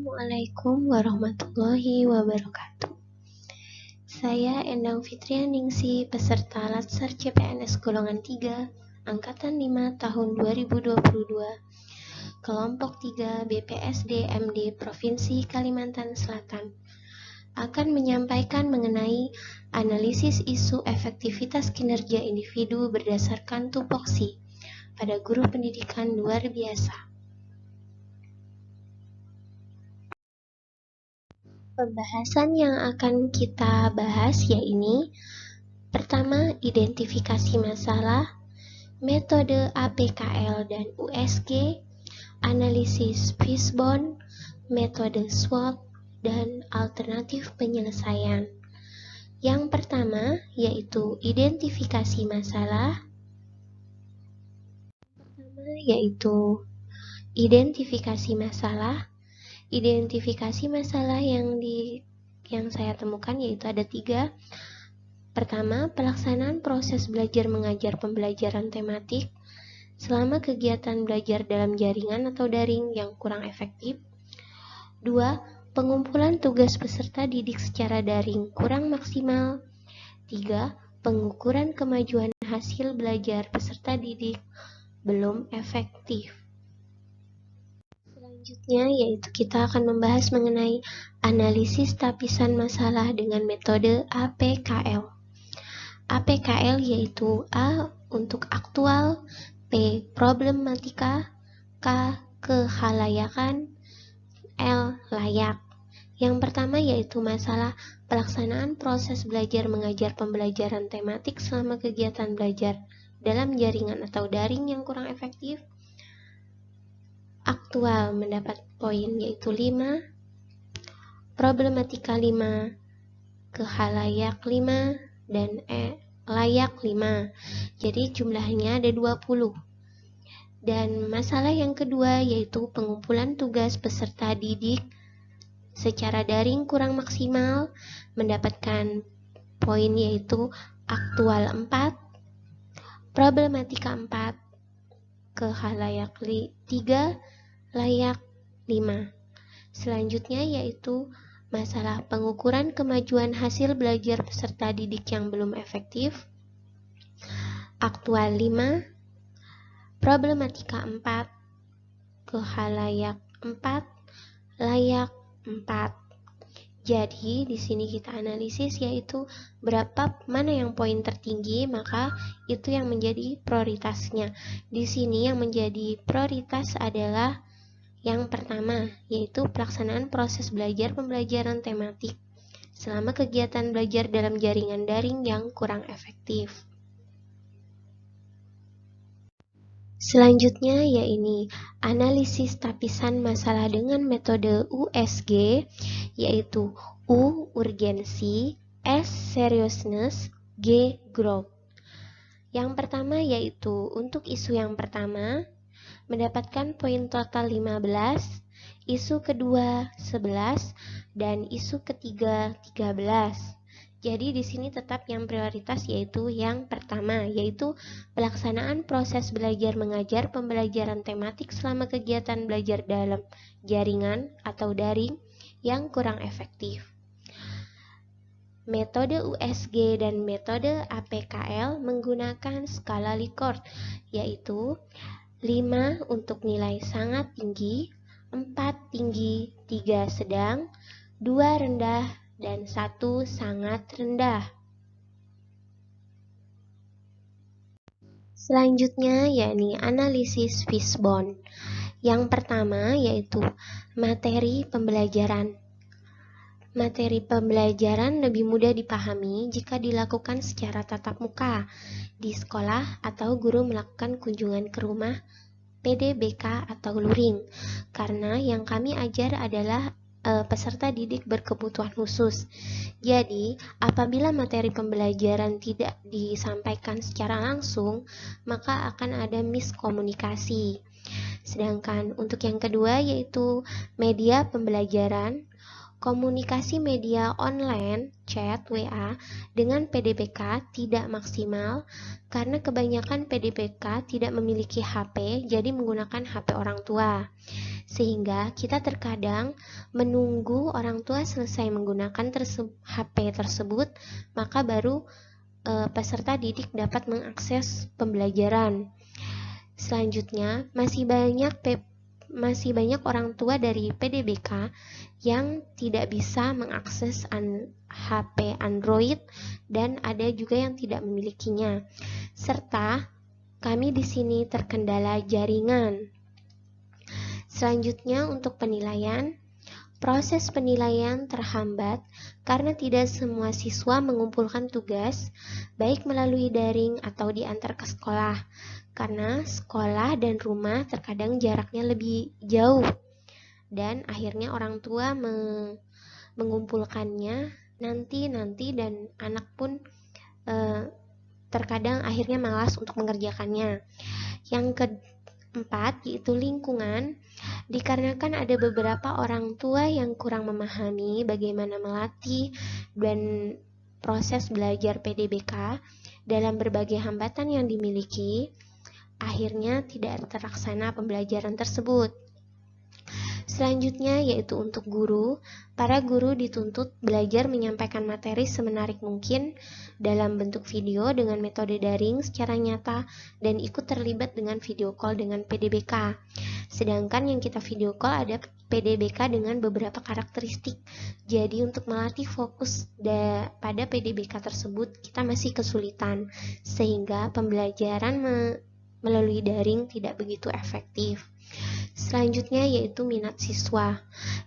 Assalamualaikum warahmatullahi wabarakatuh. Saya Endang Fitrianingsi, peserta Latsar CPNS golongan 3, Angkatan 5 tahun 2022, kelompok 3 BPSD MD Provinsi Kalimantan Selatan, akan menyampaikan mengenai analisis isu efektivitas kinerja individu berdasarkan tupoksi pada guru pendidikan luar biasa. Pembahasan yang akan kita bahas yaitu pertama, identifikasi masalah, metode APKL dan USG, analisis fishbone, metode SWOT, dan alternatif penyelesaian. Yang pertama yaitu identifikasi masalah. Identifikasi masalah yang saya temukan yaitu ada 3. Pertama, pelaksanaan proses belajar mengajar pembelajaran tematik selama kegiatan belajar dalam jaringan atau daring yang kurang efektif. 2. Pengumpulan tugas peserta didik secara daring kurang maksimal. 3. Pengukuran kemajuan hasil belajar peserta didik belum efektif. Selanjutnya yaitu kita akan membahas mengenai analisis tapisan masalah dengan metode APKL. APKL yaitu A untuk aktual, P problematika, K kehalayakan, L layak. Yang pertama yaitu masalah pelaksanaan proses belajar mengajar pembelajaran tematik selama kegiatan belajar dalam jaringan atau daring yang kurang efektif. Aktual mendapat poin yaitu 5, problematika 5, kehalayak 5, dan layak 5. Jadi jumlahnya ada 20. Dan masalah yang kedua yaitu pengumpulan tugas peserta didik secara daring kurang maksimal, mendapatkan poin yaitu aktual 4, problematika 4, kehalayak 3, layak 5. Selanjutnya yaitu masalah pengukuran kemajuan hasil belajar peserta didik yang belum efektif. Aktual 5, problematika 4, kehalayak 4, layak 4. Jadi di sini kita analisis yaitu mana yang poin tertinggi, maka itu yang menjadi prioritasnya. Di sini yang menjadi prioritas adalah yang pertama, yaitu pelaksanaan proses belajar pembelajaran tematik selama kegiatan belajar dalam jaringan daring yang kurang efektif. Selanjutnya yaitu analisis tapisan masalah dengan metode USG, yaitu U urgensi, S seriousness, G growth. Yang pertama yaitu untuk isu yang pertama mendapatkan poin total 15, isu kedua 11, dan isu ketiga 13. Jadi di sini tetap yang prioritas yaitu yang pertama, yaitu pelaksanaan proses belajar mengajar pembelajaran tematik selama kegiatan belajar dalam jaringan atau daring yang kurang efektif. Metode USG dan metode APKL menggunakan skala Likert, yaitu 5 untuk nilai sangat tinggi, 4 tinggi, 3 sedang, 2 rendah, dan 1 sangat rendah. Selanjutnya yakni analisis fishbone. Yang pertama yaitu materi pembelajaran. Materi pembelajaran lebih mudah dipahami jika dilakukan secara tatap muka di sekolah atau guru melakukan kunjungan ke rumah PDBK atau luring, karena yang kami ajar adalah peserta didik berkebutuhan khusus. Jadi, apabila materi pembelajaran tidak disampaikan secara langsung, maka akan ada miskomunikasi. Sedangkan untuk yang kedua yaitu media pembelajaran, komunikasi media online, chat, WA, dengan PDBK tidak maksimal karena kebanyakan PDBK tidak memiliki HP, jadi menggunakan HP orang tua. Sehingga kita terkadang menunggu orang tua selesai menggunakan HP tersebut, maka baru peserta didik dapat mengakses pembelajaran. Selanjutnya, masih banyak orang tua dari PDBK yang tidak bisa mengakses HP Android dan ada juga yang tidak memilikinya. Serta kami di sini terkendala jaringan. Selanjutnya untuk penilaian, proses penilaian terhambat karena tidak semua siswa mengumpulkan tugas, baik melalui daring atau diantar ke sekolah, karena sekolah dan rumah terkadang jaraknya lebih jauh, dan akhirnya orang tua mengumpulkannya nanti dan anak pun terkadang akhirnya malas untuk mengerjakannya. Yang keempat yaitu lingkungan. Dikarenakan ada beberapa orang tua yang kurang memahami bagaimana melatih dan proses belajar PDBK dalam berbagai hambatan yang dimiliki, akhirnya tidak terlaksana pembelajaran tersebut. Selanjutnya yaitu untuk guru. Para guru dituntut belajar menyampaikan materi semenarik mungkin dalam bentuk video dengan metode daring secara nyata dan ikut terlibat dengan video call dengan PDBK. Sedangkan yang kita video call ada PDBK dengan beberapa karakteristik. Jadi untuk melatih fokus pada PDBK tersebut kita masih kesulitan, sehingga pembelajaran melalui daring tidak begitu efektif. Selanjutnya yaitu minat siswa.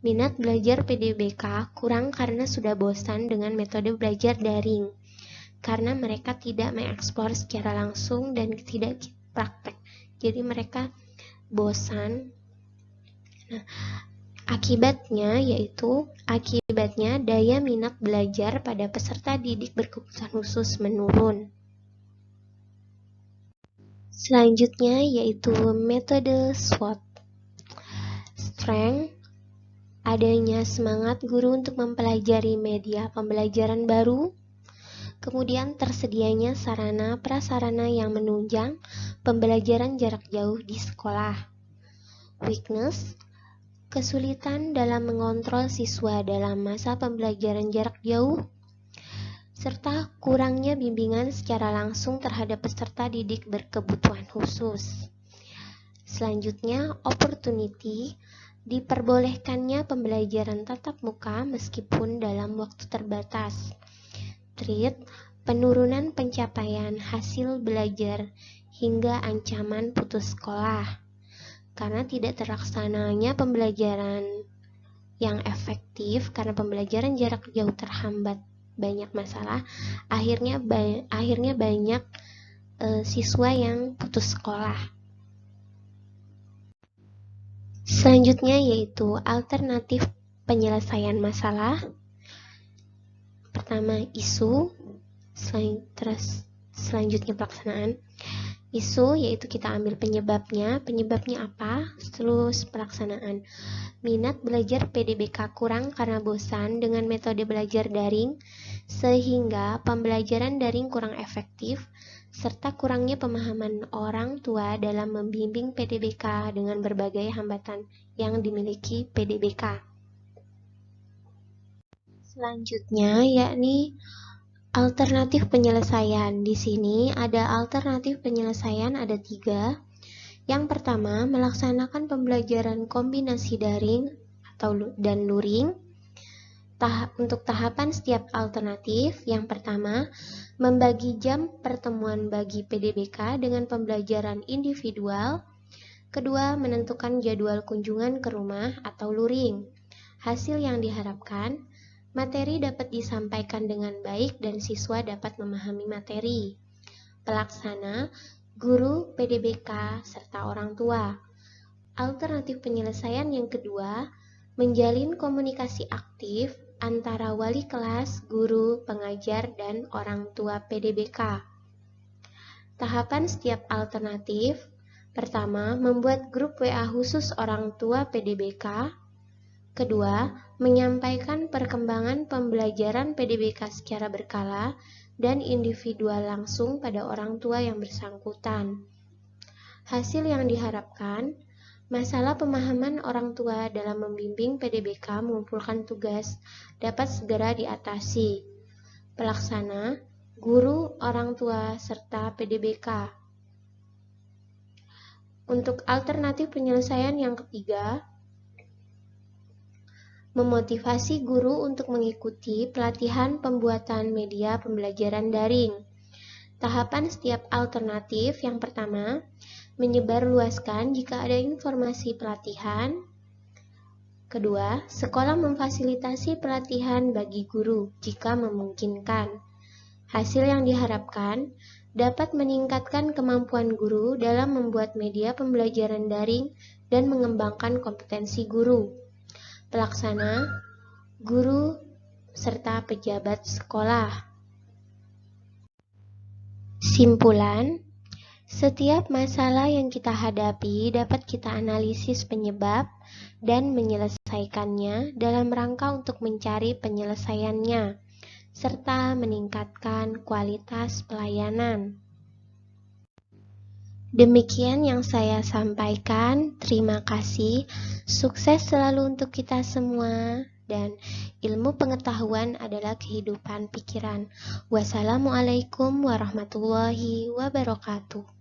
Minat belajar PDBK kurang karena sudah bosan dengan metode belajar daring, karena mereka tidak mengeksplor secara langsung dan tidak praktek. Jadi mereka bosan. Nah, akibatnya daya minat belajar pada peserta didik berkebutuhan khusus menurun. Selanjutnya yaitu metode SWOT. Strength, adanya semangat guru untuk mempelajari media pembelajaran baru, kemudian tersedianya sarana prasarana yang menunjang pembelajaran jarak jauh di sekolah. Weakness, kesulitan dalam mengontrol siswa dalam masa pembelajaran jarak jauh, serta kurangnya bimbingan secara langsung terhadap peserta didik berkebutuhan khusus. Selanjutnya, opportunity, diperbolehkannya pembelajaran tatap muka meskipun dalam waktu terbatas. Threat, penurunan pencapaian hasil belajar hingga ancaman putus sekolah. Karena tidak terlaksananya pembelajaran yang efektif, karena pembelajaran jarak jauh terhambat banyak masalah, akhirnya banyak siswa yang putus sekolah. Selanjutnya yaitu alternatif penyelesaian masalah. Pertama isu, selanjutnya pelaksanaan. Isu yaitu kita ambil penyebabnya apa, terus pelaksanaan. Minat belajar PDBK kurang karena bosan dengan metode belajar daring, sehingga pembelajaran daring kurang efektif, serta kurangnya pemahaman orang tua dalam membimbing PDBK dengan berbagai hambatan yang dimiliki PDBK. Selanjutnya yakni alternatif penyelesaian. Di sini ada alternatif penyelesaian ada 3. Yang pertama, melaksanakan pembelajaran kombinasi daring dan luring. Untuk tahapan setiap alternatif, yang pertama, membagi jam pertemuan bagi PDBK dengan pembelajaran individual. Kedua, menentukan jadwal kunjungan ke rumah atau luring. Hasil yang diharapkan, materi dapat disampaikan dengan baik dan siswa dapat memahami materi. Pelaksana, guru, PDBK, serta orang tua. Alternatif penyelesaian yang kedua, menjalin komunikasi aktif antara wali kelas, guru, pengajar, dan orang tua PDBK. Tahapan setiap alternatif, pertama, membuat grup WA khusus orang tua PDBK. Kedua, menyampaikan perkembangan pembelajaran PDBK secara berkala dan individual langsung pada orang tua yang bersangkutan. Hasil yang diharapkan, masalah pemahaman orang tua dalam membimbing PDBK mengumpulkan tugas dapat segera diatasi. Pelaksana, guru, orang tua, serta PDBK. Untuk alternatif penyelesaian yang ketiga, memotivasi guru untuk mengikuti pelatihan pembuatan media pembelajaran daring. Tahapan setiap alternatif yang pertama, menyebarluaskan jika ada informasi pelatihan. Kedua, sekolah memfasilitasi pelatihan bagi guru jika memungkinkan. Hasil yang diharapkan dapat meningkatkan kemampuan guru dalam membuat media pembelajaran daring dan mengembangkan kompetensi guru. Pelaksana, guru, serta pejabat sekolah. Simpulan, setiap masalah yang kita hadapi dapat kita analisis penyebab dan menyelesaikannya dalam rangka untuk mencari penyelesaiannya, serta meningkatkan kualitas pelayanan. Demikian yang saya sampaikan. Terima kasih. Sukses selalu untuk kita semua. Dan ilmu pengetahuan adalah kehidupan pikiran. Wassalamualaikum warahmatullahi wabarakatuh.